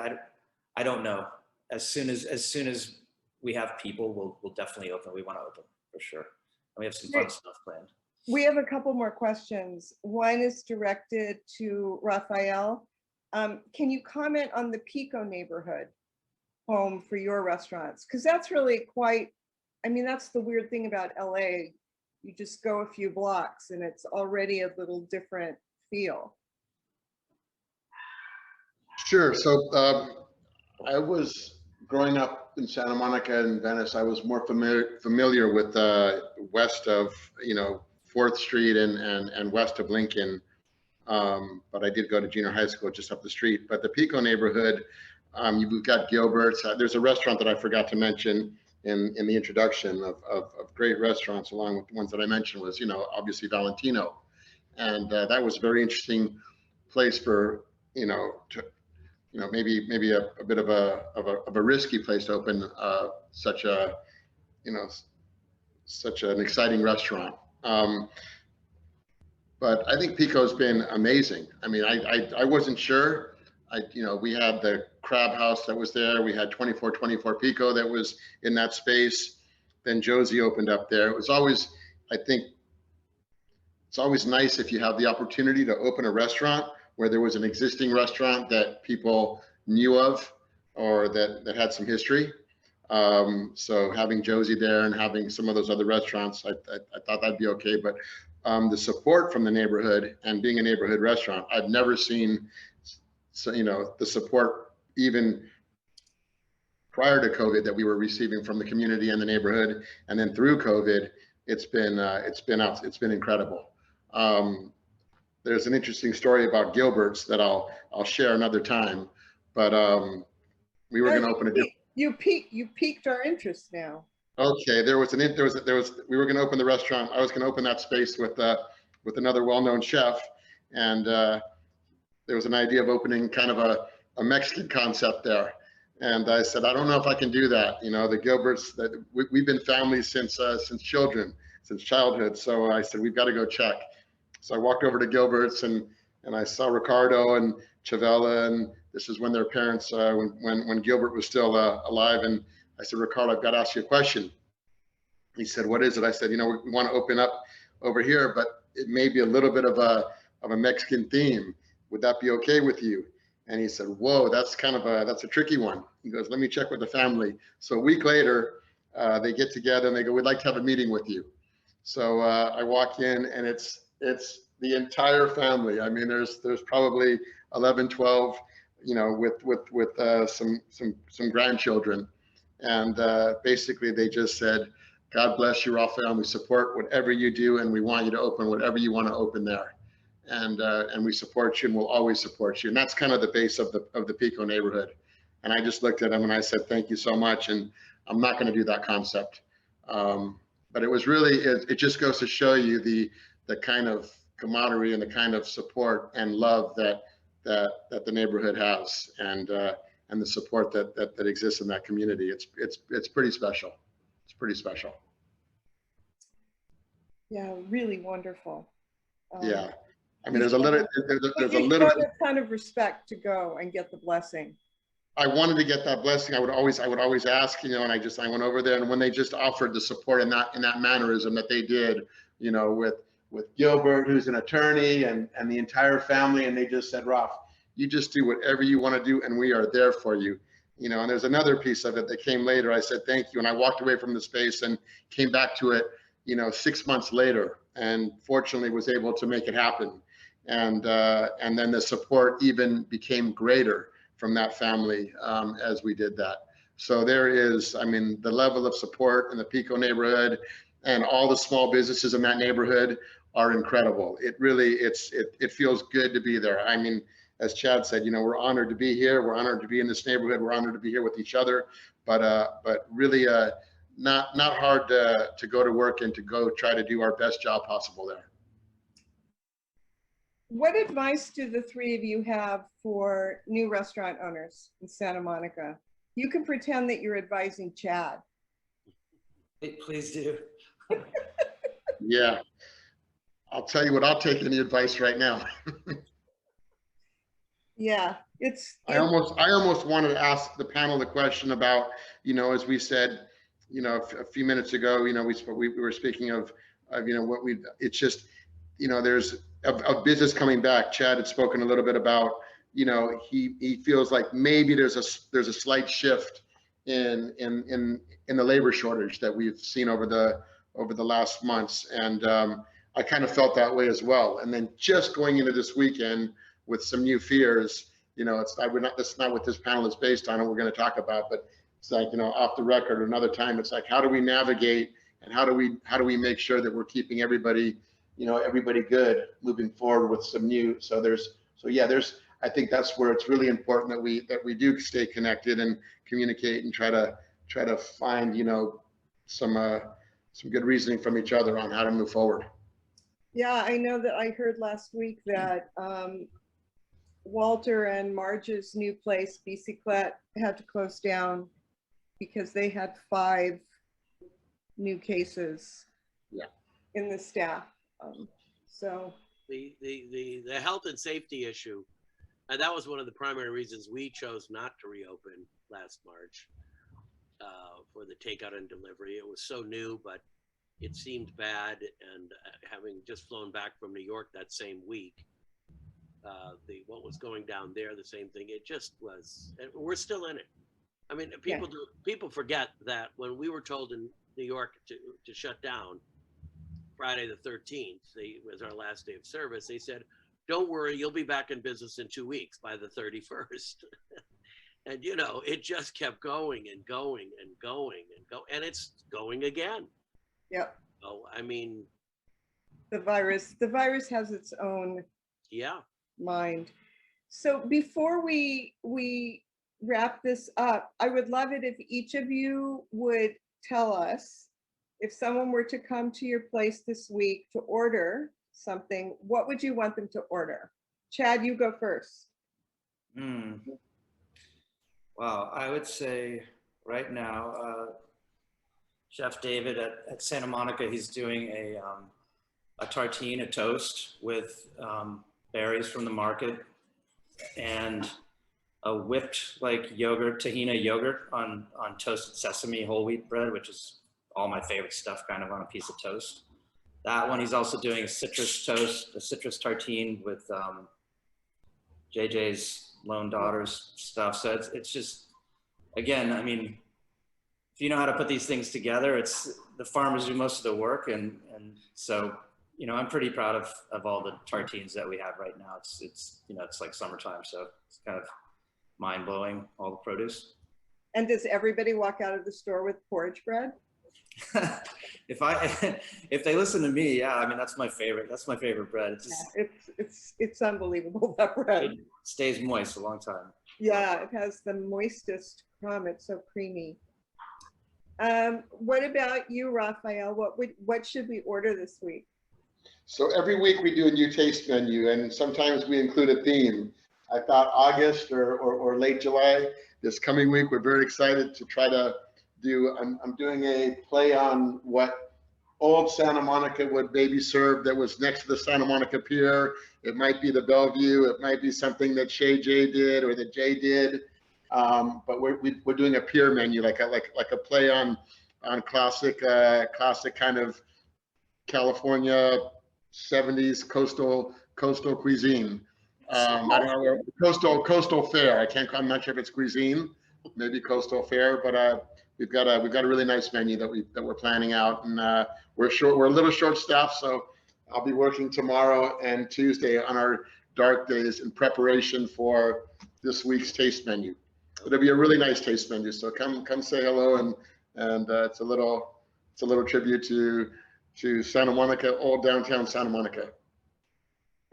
I don't know. As soon as we have people, we'll definitely open. We want to open for sure, and we have some fun stuff planned. We have a couple more questions. One is directed to Raphael. Can you comment on the Pico neighborhood home for your restaurants? Because that's really that's the weird thing about LA. You just go a few blocks and it's already a little different feel. Sure. So I was growing up in Santa Monica and Venice. I was more familiar with west of 4th Street and west of Lincoln. But I did go to junior high school just up the street. But the Pico neighborhood, you've got Gilbert's. There's a restaurant that I forgot to mention in the introduction of great restaurants, along with the ones that I mentioned, was obviously Valentino, and that was a very interesting place for maybe a bit of a risky place to open such an exciting restaurant. But I think Pico's been amazing. I mean, I wasn't sure. We had the Crab House that was there. We had 2424 Pico that was in that space. Then Josie opened up there. It was always, I think, it's always nice if you have the opportunity to open a restaurant where there was an existing restaurant that people knew of or that had some history. So having Josie there and having some of those other restaurants, I thought that'd be okay. But the support from the neighborhood and being a neighborhood restaurant, I've never seen, so, the support even prior to COVID that we were receiving from the community and the neighborhood, and then through COVID, it's been incredible. There's an interesting story about Gilbert's that I'll share another time, but we were going to open a. You piqued our interest now. Okay, we were going to open the restaurant. I was going to open that space with another well-known chef, and there was an idea of opening kind of a Mexican concept there. And I said, I don't know if I can do that. The Gilberts, that we've been family since children, since childhood. So I said, we've got to go check. So I walked over to Gilbert's and I saw Ricardo and Chavella, and this is when their parents, when Gilbert was still alive. And I said, Ricardo, I've got to ask you a question. He said, what is it? I said, we want to open up over here, but it may be a little bit of a Mexican theme. Would that be okay with you? And he said, whoa, that's a tricky one. He goes, let me check with the family. So a week later, they get together and they go, we'd like to have a meeting with you. So I walk in and it's the entire family. I mean, there's probably 11, 12, with some grandchildren. And basically they just said, God bless you, Raphael, and we support whatever you do, and we want you to open whatever you want to open there. And we support you, and we'll always support you. And that's kind of the base of the Pico neighborhood. And I just looked at him and I said, thank you so much. And I'm not going to do that concept. But it was really, it just goes to show you the kind of camaraderie and the kind of support and love that the neighborhood has, and the support that exists in that community. It's pretty special. It's pretty special. Yeah, really wonderful. Yeah. I mean, there's a little kind of respect to go and get the blessing. I wanted to get that blessing. I would always ask, and I went over there, and when they just offered the support in that mannerism that they did, with Gilbert, who's an attorney, and the entire family, and they just said, Ralph, you just do whatever you want to do, and we are there for you. And there's another piece of it that came later. I said, thank you. And I walked away from the space and came back to it, 6 months later, and fortunately was able to make it happen. And then the support even became greater from that family as we did that. So there is, the level of support in the Pico neighborhood and all the small businesses in that neighborhood are incredible. It really, it feels good to be there. As Chad said, we're honored to be here. We're honored to be in this neighborhood. We're honored to be here with each other, but really not hard to go to work and to go try to do our best job possible there. What advice do the three of you have for new restaurant owners in Santa Monica? You can pretend that you're advising Chad. Please do. Yeah, I'll tell you what, I'll take any advice right now. Yeah, I almost wanted to ask the panel the question about, as we said, a few minutes ago, we were speaking of it's just, there's a business coming back. Chad had spoken a little bit about, he feels like maybe there's a slight shift in the labor shortage that we've seen over the last months. And I kind of felt that way as well. And then just going into this weekend with some new fears, that's not what this panel is based on and we're going to talk about, but it's like, off the record another time, it's like, how do we navigate and how do we make sure that we're keeping everybody good moving forward with some new, I think that's where it's really important that we do stay connected and communicate and try to find, some good reasoning from each other on how to move forward. Yeah, I know that I heard last week that Walter and Marge's new place, Bicyclette, had to close down because they had 5 new cases in the staff. So the health and safety issue, and that was one of the primary reasons we chose not to reopen last March for the takeout and delivery. It was so new, but it seemed bad, and having just flown back from New York that same week, what was going down there, the same thing. It just was, and we're still in it. I mean, people forget that when we were told in New York to shut down Friday the 13th, was our last day of service. They said, "Don't worry, you'll be back in business in 2 weeks by the 31st." And you know, it just kept going and going and going and go, and it's going again. Yep. Oh, I mean, the virus has its own mind. So before we wrap this up, I would love it if each of you would tell us, if someone were to come to your place this week to order something, what would you want them to order? Chad, you go first. Wow, I would say right now, Chef David at Santa Monica, he's doing a tartine, a toast with berries from the market and a whipped like yogurt, tahina yogurt on toasted sesame whole wheat bread, which is all my favorite stuff kind of on a piece of toast. That one, he's also doing a citrus toast, a citrus tartine with JJ's lone daughter's stuff. So it's just, again, I mean, if you know how to put these things together, it's the farmers do most of the work. And so, you know, I'm pretty proud of all the tartines that we have right now. It's, you know, it's like summertime. So it's kind of mind blowing, all the produce. And does everybody walk out of the store with porridge bread? If they listen to me, yeah, I mean, that's my favorite. That's my favorite bread. It's just, it's unbelievable, that bread. It stays moist a long time. Yeah, it has the moistest crumb. It's so creamy. What about you, Raphael? What should we order this week? So every week we do a new taste menu, and sometimes we include a theme. I thought August or late July, this coming week, we're very excited to try to do, I'm doing a play on what old Santa Monica would maybe serve that was next to the Santa Monica Pier. It might be the Bellevue, it might be something that Shay J did or that Jay did. But we're doing a pier menu, like a play on classic kind of California 70s coastal cuisine. I don't know, coastal fare. I'm not sure if it's cuisine, maybe coastal fare, but we've got a really nice menu that we're planning out, and we're a little short staffed, so I'll be working tomorrow and Tuesday on our dark days in preparation for this week's taste menu. It'll be a really nice taste menu, so come say hello, and it's a little tribute to Santa Monica, old downtown Santa Monica.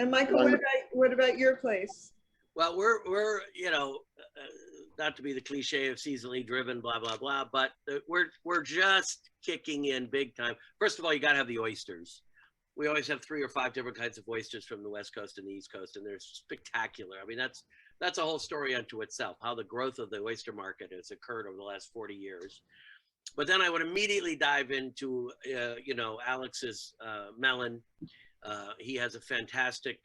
And Michael, what about your place? Well, we're you know, not to be the cliche of seasonally driven, blah blah blah, but we're just kicking in big time. First of all, you got to have the oysters. We always have 3 or 5 different kinds of oysters from the West Coast and the East Coast, and they're spectacular. I mean, that's a whole story unto itself, how the growth of the oyster market has occurred over the last 40 years. But then I would immediately dive into, you know, Alex's melon. He has a fantastic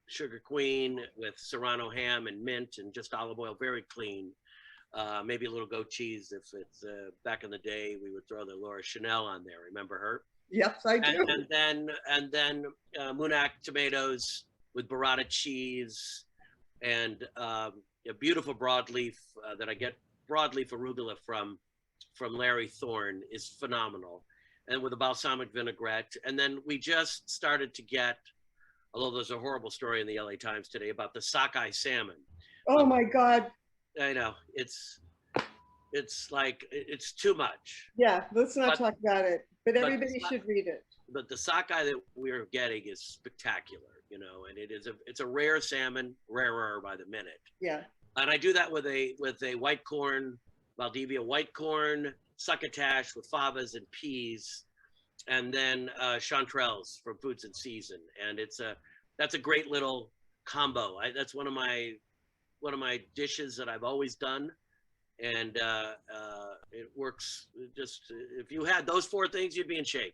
sugar queen with serrano ham and mint and just olive oil, very clean. Maybe a little goat cheese. If it's back in the day, we would throw the Laura Chanel on there. Remember her? Yes, I do. And then Munak tomatoes with burrata cheese and a beautiful broadleaf that I get broadleaf arugula from Larry Thorne is phenomenal. And with a balsamic vinaigrette. And then we just started to get, although there's a horrible story in the LA Times today about the sockeye salmon. Oh my God. I know, it's like, it's too much. Yeah, let's not talk about it, but everybody should read it. But the sockeye that we're getting is spectacular, you know, and it's a rare salmon, rarer by the minute. Yeah. And I do that with a white corn, Valdivia white corn, succotash with favas and peas, and then chanterelles from Foods in Season, and that's a great little combo. That's one of my dishes that I've always done, and it works. Just if you had those 4 things, you'd be in shape.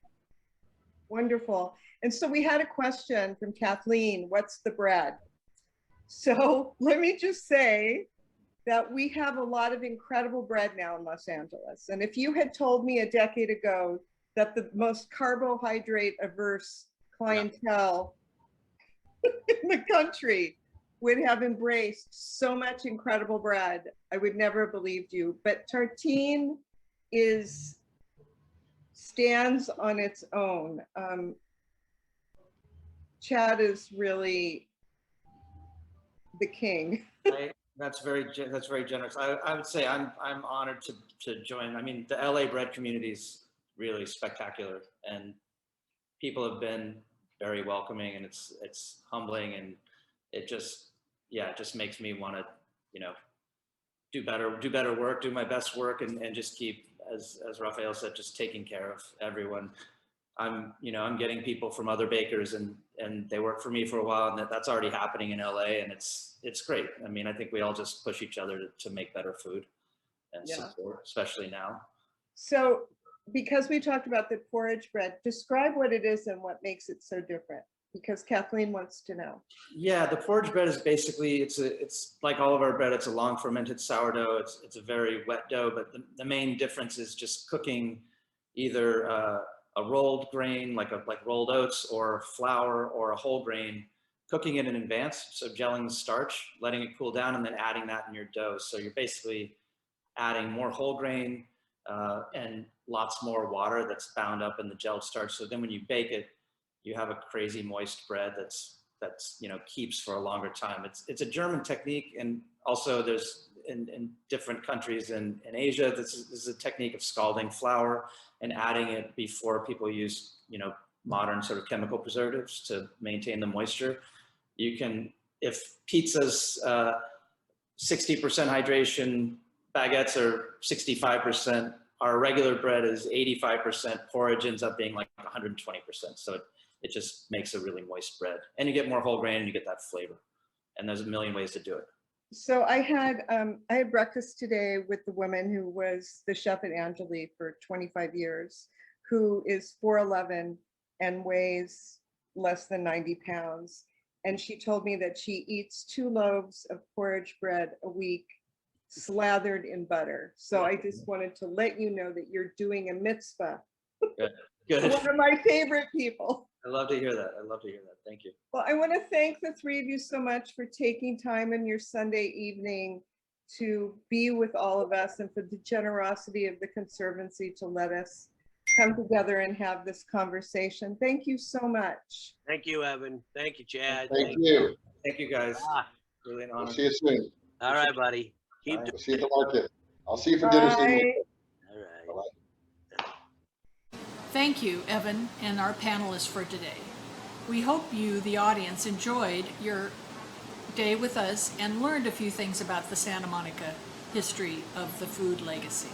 Wonderful. And so we had a question from Kathleen. What's the bread? So let me just say that we have a lot of incredible bread now in Los Angeles. And if you had told me a decade ago that the most carbohydrate averse clientele in the country would have embraced so much incredible bread. I would never have believed you. But Tartine stands on its own. Chad is really the king. That's very generous. I would say I'm honored to join. I mean, the LA bread community is really spectacular, and people have been very welcoming, and it's humbling, and it just makes me want to, do better work, do my best work, and just keep, as Raphael said, just taking care of everyone. I'm getting people from other bakers, and they work for me for a while, and that's already happening in LA, and it's great. I mean, I think we all just push each other to make better food and support, especially now. So, because we talked about the porridge bread, describe what it is and what makes it so different, because Kathleen wants to know. Yeah, the porridge bread is basically, it's like all of our bread. It's a long fermented sourdough. It's a very wet dough, but the main difference is just cooking either a rolled grain, like rolled oats, or flour, or a whole grain, cooking it in advance. So gelling the starch, letting it cool down, and then adding that in your dough. So you're basically adding more whole grain and lots more water that's bound up in the gelled starch. So then when you bake it, you have a crazy moist bread that's keeps for a longer time. It's a German technique, and also there's in different countries in Asia, this is a technique of scalding flour and adding it before people use modern sort of chemical preservatives to maintain the moisture. You can, if pizza's 60% hydration, baguettes are 65%, our regular bread is 85%, porridge ends up being like 120%. So it just makes a really moist bread, and you get more whole grain and you get that flavor. And there's a million ways to do it. So I had breakfast today with the woman who was the chef at Angeli for 25 years, who is 4'11" and weighs less than 90 pounds. And she told me that she eats 2 loaves of porridge bread a week, slathered in butter. So I just wanted to let you know that you're doing a mitzvah. Good. One of my favorite people. I love to hear that. Thank you. Well, I want to thank the 3 of you so much for taking time in your Sunday evening to be with all of us, and for the generosity of the Conservancy to let us come together and have this conversation. Thank you so much. Thank you, Evan. Thank you, Chad. Thank you. Thank you, guys. Really an honor. We'll see you soon. All right, buddy. Keep Bye. doing We'll see you at the market. I'll see you for dinner soon. Bye. All right. Bye-bye. Thank you, Evan, and our panelists for today. We hope you, the audience, enjoyed your day with us and learned a few things about the Santa Monica history of the food legacy.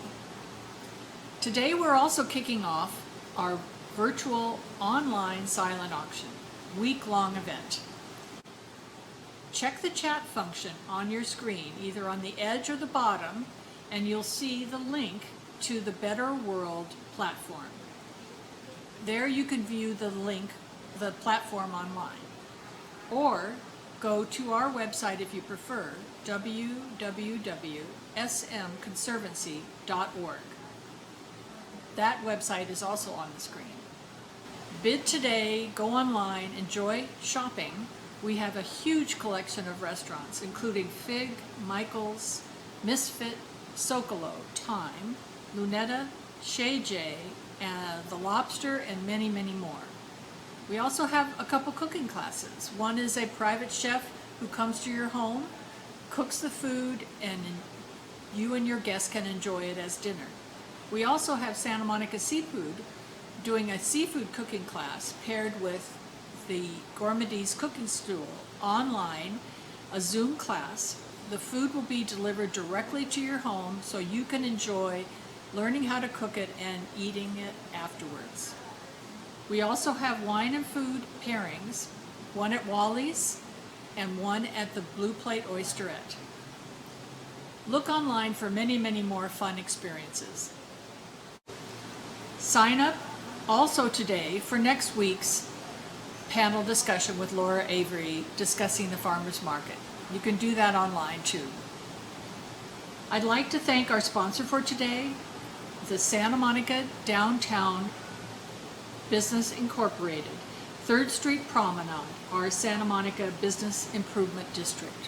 Today, we're also kicking off our virtual online silent auction, week-long event. Check the chat function on your screen, either on the edge or the bottom, and you'll see the link to the Better World platform. There you can view the platform online, or go to our website if you prefer, www.smconservancy.org. That website is also on the screen. Bid today, go online, enjoy shopping. We have a huge collection of restaurants, including Fig, Michael's, Misfit, Socolo, Time, Lunetta, Chez J, The Lobster, and many, many more. We also have a couple cooking classes. One is a private chef who comes to your home, cooks the food, and you and your guests can enjoy it as dinner. We also have Santa Monica Seafood doing a seafood cooking class paired with the Gourmandise Cooking School online, a Zoom class. The food will be delivered directly to your home so you can enjoy learning how to cook it and eating it afterwards. We also have wine and food pairings, one at Wally's and one at the Blue Plate Oysterette. Look online for many, many more fun experiences. Sign up also today for next week's panel discussion with Laura Avery discussing the farmers market. You can do that online too. I'd like to thank our sponsor for today, the Santa Monica Downtown Business Incorporated, 3rd Street Promenade, our Santa Monica Business Improvement District.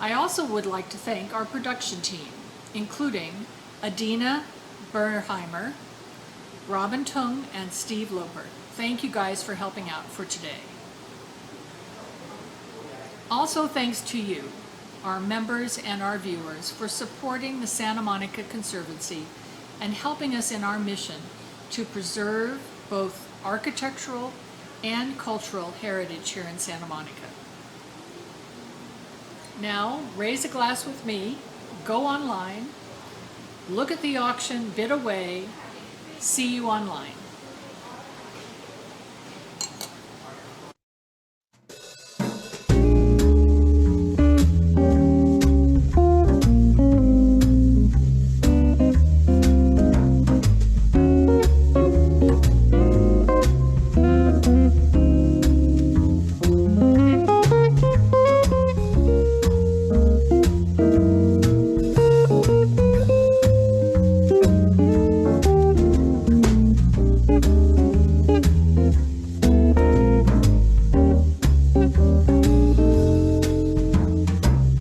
I also would like to thank our production team, including Adina Bernheimer, Robin Tung, and Steve Loper. Thank you guys for helping out for today. Also thanks to you, our members and our viewers, for supporting the Santa Monica Conservancy and helping us in our mission to preserve both architectural and cultural heritage here in Santa Monica. Now, raise a glass with me, go online, look at the auction, bid away, see you online.